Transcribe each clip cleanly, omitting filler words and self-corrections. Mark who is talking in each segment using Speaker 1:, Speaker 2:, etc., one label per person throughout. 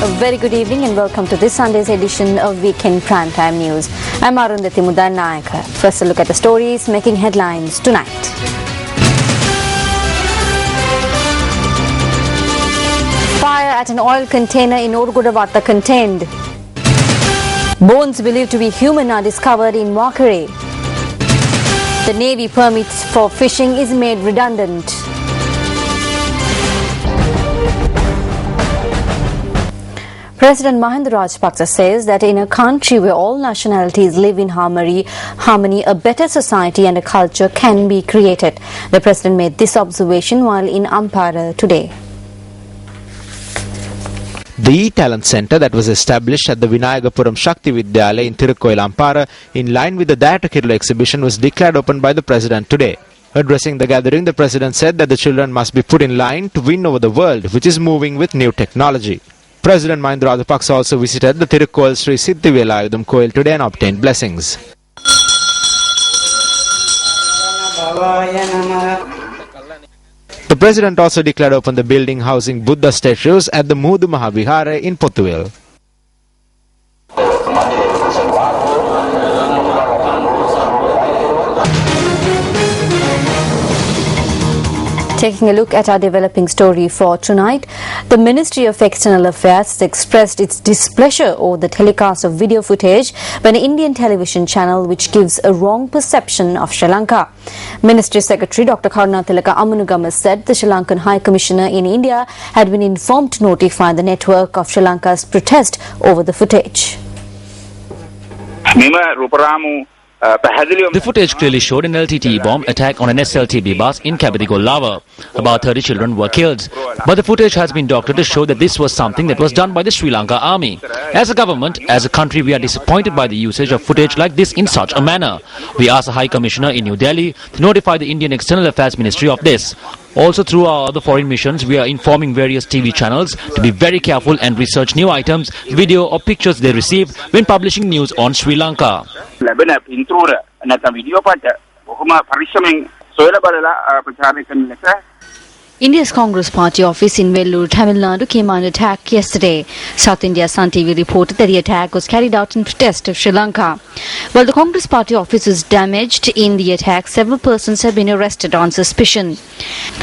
Speaker 1: A very good evening and welcome to this Sunday's edition of Weekend Primetime News. I'm Arundhati Mudanayaka. First a look at the stories making headlines tonight. Fire at an oil container in Orgudavatta contained. Bones believed to be human are discovered in Wakere. The Navy permits for fishing is made redundant. President Mahinda Rajapaksa says that in a country where all nationalities live in harmony, a better society and a culture can be created. The president made this observation while in Ampara today.
Speaker 2: The E-Talent Centre that was established at the Vinayagapuram Shakti Vidyalaya in Tirukkoil, Ampara, in line with the Dayata Kirula exhibition, was declared open by the president today. Addressing the gathering, the president said that the children must be put in line to win over the world, which is moving with new technology. President Mahinda Rajapaksa also visited the Tirukkoil Sri Siddhi Velayudham Koil today and obtained blessings. The president also declared open the building housing Buddha statues at the Muhudu Mahavihara in Pothuwil.
Speaker 1: Taking a look at our developing story for tonight, the Ministry of External Affairs has expressed its displeasure over the telecast of video footage by an Indian television channel which gives a wrong perception of Sri Lanka. Ministry Secretary Dr. Karunatilaka Amunugama said the Sri Lankan High Commissioner in India had been informed to notify the network of Sri Lanka's protest over the footage.
Speaker 3: The footage clearly showed an LTTE bomb attack on an SLTB bus in Kabadigol Lava. About 30 children were killed. But the footage has been doctored to show that this was something that was done by the Sri Lanka army. As a government, as a country, we are disappointed by the usage of footage like this in such a manner. We ask the High Commissioner in New Delhi to notify the Indian External Affairs Ministry of this. Also, through our other foreign missions, we are informing various TV channels to be very careful and research new items, video or pictures they receive when publishing news on Sri Lanka.
Speaker 1: India's Congress Party office in Vellore, Tamil Nadu came under attack yesterday. South India Sun TV reported that the attack was carried out in protest of Sri Lanka. While the Congress Party office was damaged in the attack, several persons have been arrested on suspicion.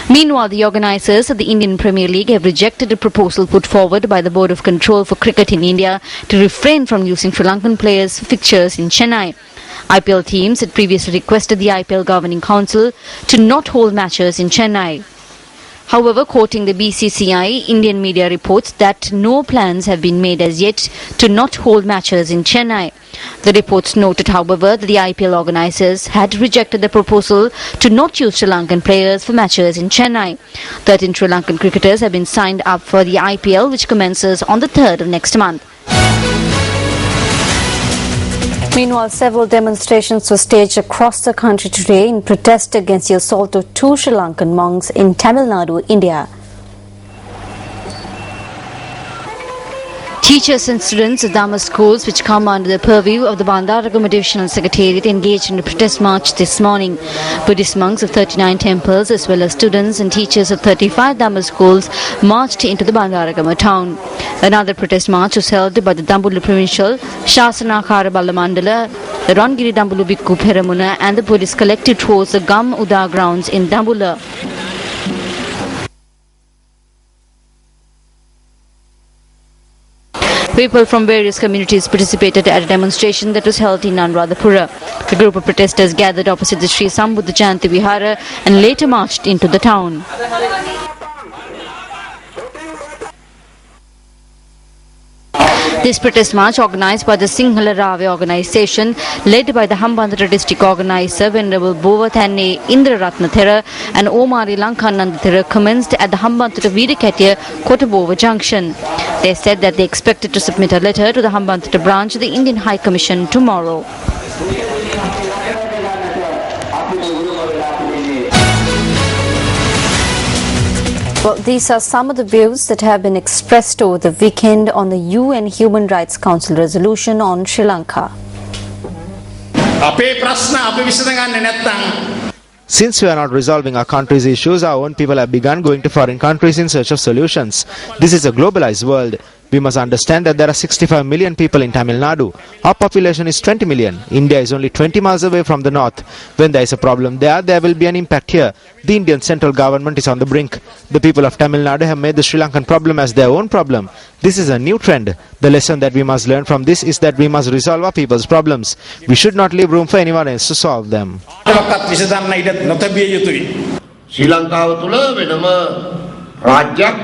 Speaker 1: Meanwhile, the organisers of the Indian Premier League have rejected a proposal put forward by the Board of Control for Cricket in India to refrain from using Sri Lankan players for fixtures in Chennai. IPL teams had previously requested the IPL Governing Council to not hold matches in Chennai. However, quoting the BCCI, Indian media reports that no plans have been made as yet to not hold matches in Chennai. The reports noted, however, that the IPL organisers had rejected the proposal to not use Sri Lankan players for matches in Chennai. 13 Sri Lankan cricketers have been signed up for the IPL, which commences on the 3rd of next month. Meanwhile, several demonstrations were staged across the country today in protest against the assault of 2 Sri Lankan monks in Tamil Nadu, India. Teachers and students of Dhamma schools, which come under the purview of the Bandaragama Divisional Secretariat, engaged in a protest march this morning. Buddhist monks of 39 temples, as well as students and teachers of 35 Dhamma schools, marched into the Bandaragama town. Another protest march was held by the Dambulu Provincial, Shasanakara Balamandala, the Rangiri Dambulu Bhikkhu Peramuna, and the Buddhist collective towards the Gam Uda grounds in Dambula. People from various communities participated at a demonstration that was held in Anuradhapura. The group of protesters gathered opposite the Sri Sambuddha Jayanti Vihara and later marched into the town. This protest march, organised by the Sinhala Rave organisation, led by the Hambantota district organiser Venerable Bovathanne Indraratna Thera and Omari Lankananda Thera, commenced at the Hambantota Veerakettiya Kotabova junction. They said that they expected to submit a letter to the Hambantota branch of the Indian High Commission tomorrow. Well, these are some of the views that have been expressed over the weekend on the UN Human Rights Council resolution on Sri Lanka.
Speaker 2: Since we are not resolving our country's issues, our own people have begun going to foreign countries in search of solutions. This is a globalized world. We must understand that there are 65 million people in Tamil Nadu. Our population is 20 million. India is only 20 miles away from the north. When there is a problem there will be an impact here. The Indian central government is on the brink. The people of Tamil Nadu have made the Sri Lankan problem as their own problem. This is a new trend. The lesson that we must learn from this is that we must resolve our people's problems. We should not leave room for anyone else to solve them.
Speaker 4: ශ්‍රී ලංකාව තුළ වෙනම රාජ්‍යයක්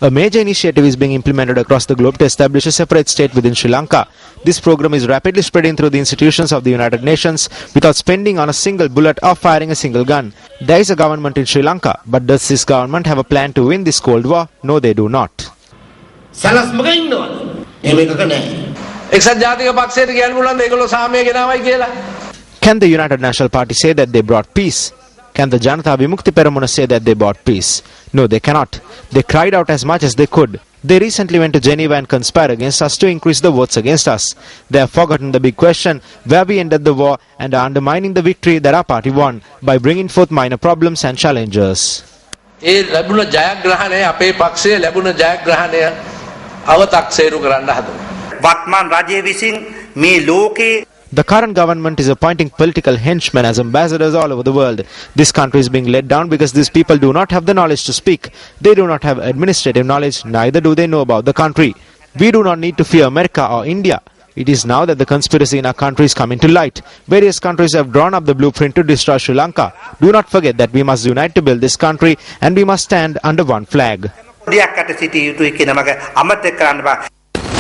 Speaker 2: A major initiative is being implemented across the globe to establish a separate state within Sri Lanka. This program is rapidly spreading through the institutions of the United Nations without spending on a single bullet or firing a single gun. There is a government in Sri Lanka, but does this government have a plan to win this Cold War? No, they do not.
Speaker 4: සැලැස්මක ඉන්නවද? එහෙම එකක නැහැ.
Speaker 5: එක්සත් ජාතික පක්ෂයට කියන්න පුළුවන් ඒගොල්ලෝ සාමය ගෙනාවයි කියලා.
Speaker 2: Can the United National Party say that they brought peace? Can the Janata Vimukti Peramuna say that they brought peace? No, they cannot. They cried out as much as they could. They recently went to Geneva and conspired against us to increase the votes against us. They have forgotten the big question, where we ended the war, and are undermining the victory that our party won by bringing forth minor problems and challenges.
Speaker 5: ඒ ලැබුණ ජයග්‍රහණය අපේ පක්ෂයේ ලැබුණ ජයග්‍රහණය අවතක්සේරු කරන්න හදනවා.
Speaker 6: වත්මන් රජය විසින් මේ ලෝකේ
Speaker 2: The current government is appointing political henchmen as ambassadors all over the world. This country is being let down because these people do not have the knowledge to speak. They do not have administrative knowledge, neither do they know about the country. We do not need to fear America or India. It is now that the conspiracy in our country is coming to light. Various countries have drawn up the blueprint to destroy Sri Lanka. Do not forget that we must unite to build this country and we must stand under one flag.
Speaker 6: දෙයක්කට සිටිය යුතුයි කියන මග අමතක කරන්න බෑ.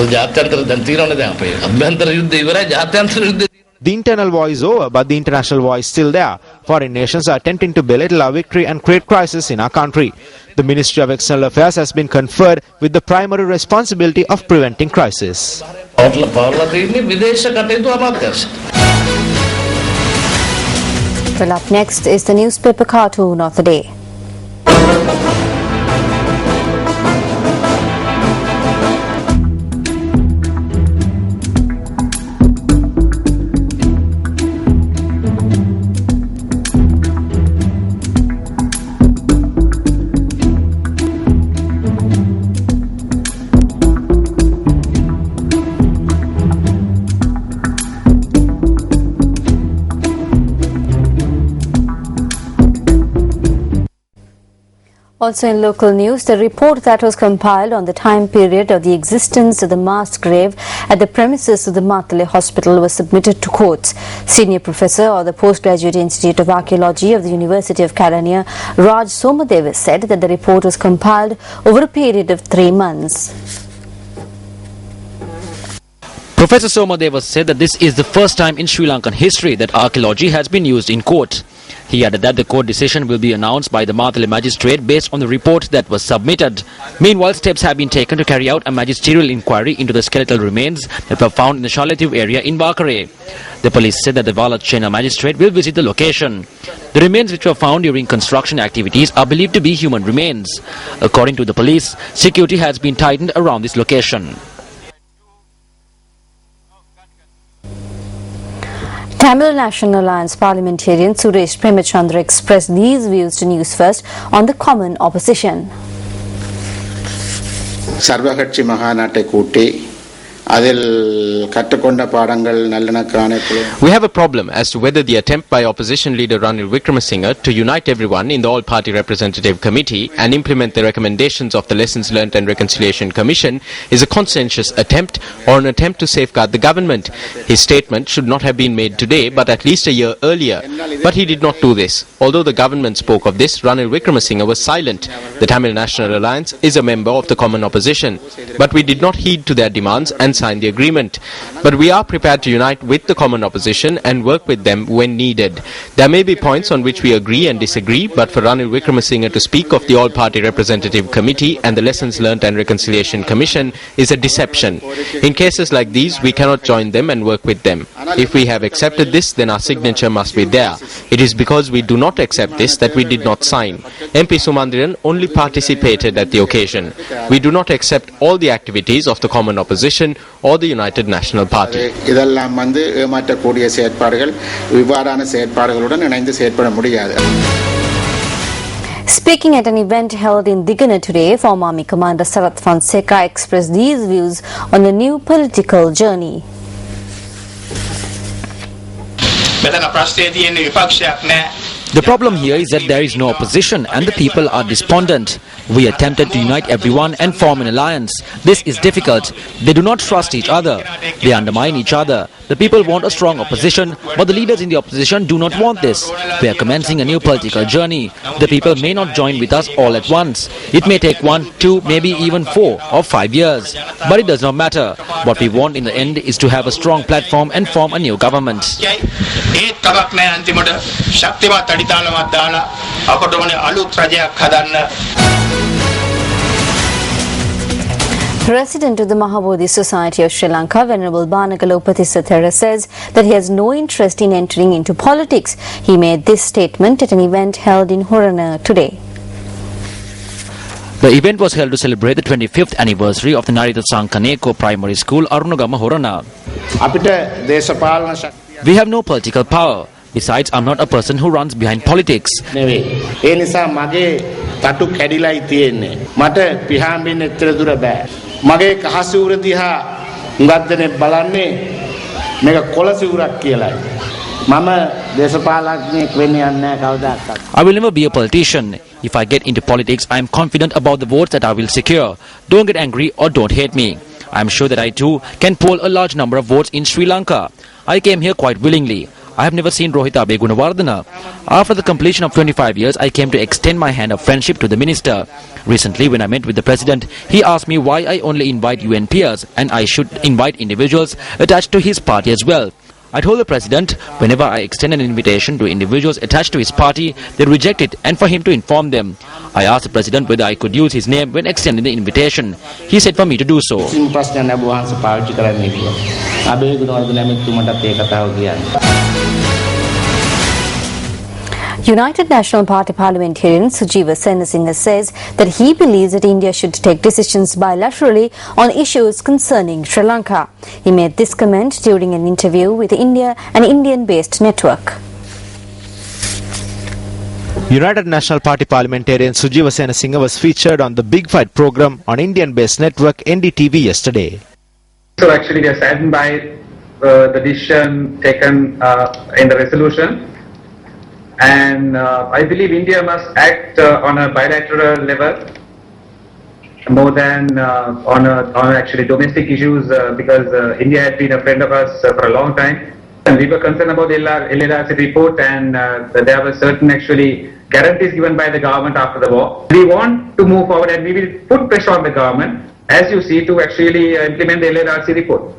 Speaker 5: ජාත්‍යන්තර දැන් తీරන්නේ දැන් අපේ අභ්‍යන්තර යුද්ධය ඉවරයි ජාත්‍යන්තර යුද්ධය.
Speaker 2: The internal war is over, but the international war is still there. Foreign nations are attempting to belittle our victory and create crisis in our country. The Ministry of External Affairs has been conferred with the primary responsibility of preventing crisis.
Speaker 5: පාර්ලා තියෙන්නේ විදේශ කටයුතු අමාත්‍යාංශය.
Speaker 1: Well, up next is the newspaper cartoon of the day. Also in local news, the report that was compiled on the time period of the existence of the mass grave at the premises of the Matale Hospital was submitted to courts. Senior Professor of the Postgraduate Institute of Archaeology of the University of Kelaniya, Raj Somadewas, said that the report was compiled over a period of 3 months.
Speaker 3: Professor Somadeva said that this is the first time in Sri Lankan history that archaeology has been used in court. He added that the court decision will be announced by the Matale magistrate based on the report that was submitted. Meanwhile, steps have been taken to carry out a magisterial inquiry into the skeletal remains that were found in the Shalativ area in Bakare. The police said that the Valachena magistrate will visit the location. The remains which were found during construction activities are believed to be human remains. According to the police, security has been tightened around this location.
Speaker 1: Tamil National Alliance parliamentarian Suresh Premachandra expressed these views to News First on the common opposition.
Speaker 7: Sarvakatchi Mahanate Kuti
Speaker 2: We have a problem as to whether the attempt by opposition leader Ranil Wickremesinghe to unite everyone in the all-party representative committee and implement the recommendations of the Lessons Learnt and Reconciliation Commission is a conscientious attempt or an attempt to safeguard the government. His statement should not have been made today but at least a year earlier. But he did not do this. Although the government spoke of this, Ranil Wickremesinghe was silent. The Tamil National Alliance is a member of the common opposition. But we did not heed to their demands and sign the agreement. But we are prepared to unite with the common opposition and work with them when needed. There may be points on which we agree and disagree, but for Ranil Wickremesinghe to speak of the All-Party Representative Committee and the Lessons Learnt and Reconciliation Commission is a deception. In cases like these, we cannot join them and work with them. If we have accepted this, then our signature must be there. It is because we do not accept this that we did not sign. MP Sumandiran only participated at the occasion. We do not accept all the activities of the common opposition or the United National Party.
Speaker 1: Speaking at an event held in Digana today, former Army Commander Sarath Fonseca expressed these views on the new political journey.
Speaker 3: The problem here is that there is no opposition and the people are despondent. We attempted to unite everyone and form an alliance. This is difficult. They do not trust each other. They undermine each other. The people want a strong opposition, but the leaders in the opposition do not want this. We are commencing a new political journey. The people may not join with us all at once. It may take 1, 2, maybe even 4 or 5 years. But it does not matter. What we want in the end is to have a strong platform and form a new government.
Speaker 1: President of the Mahabodhi Society of Sri Lanka, Venerable Banagala Upatissatthara, says that he has no interest in entering into politics. He made this statement at an event held in Horana today.
Speaker 3: The event was held to celebrate the 25th anniversary of the Narita Sankaneko Primary School, Arunagama, Horana. We have no political power. Besides, I'm not a person who runs behind politics.
Speaker 7: මගේ කහසිවුර දිහා හුඟක් දෙනෙක් බලන්නේ මේක කොළසිවුරක් කියලායි. මම දේශපාලඥයෙක් වෙන්න යන්නේ නැහැ කවදාවත්.
Speaker 3: I will never be a politician. If I get into politics, I am confident about the votes that I will secure. Don't get angry or don't hate me. I am sure that I too can poll a large number of votes in Sri Lanka. I came here quite willingly. I have never seen Rohita Abe Gunawardena. After the completion of 25 years, I came to extend my hand of friendship to the minister. Recently, when I met with the president, he asked me why I only invite UN peers and I should invite individuals attached to his party as well. I told the president, whenever I extend an invitation to individuals attached to his party, they reject it and for him to inform them. I asked the president whether I could use his name when extending the invitation. He said for me to do so.
Speaker 1: United National Party parliamentarian Sujiva Senasinghe says that he believes that India should take decisions bilaterally on issues concerning Sri Lanka. He made this comment during an interview with India, an Indian-based network.
Speaker 2: United National Party parliamentarian Sujiva Senasinghe was featured on the Big Fight program on Indian-based network NDTV yesterday.
Speaker 8: So actually we are saddened by the decision taken in the resolution. And I believe India must act on a bilateral level more than on actually domestic issues because India has been a friend of us for a long time. And we were concerned about the LLRC report and there were certain actually guarantees given by the government after the war. We want to move forward and we will put pressure on the government, as you see, to actually implement the LLRC report.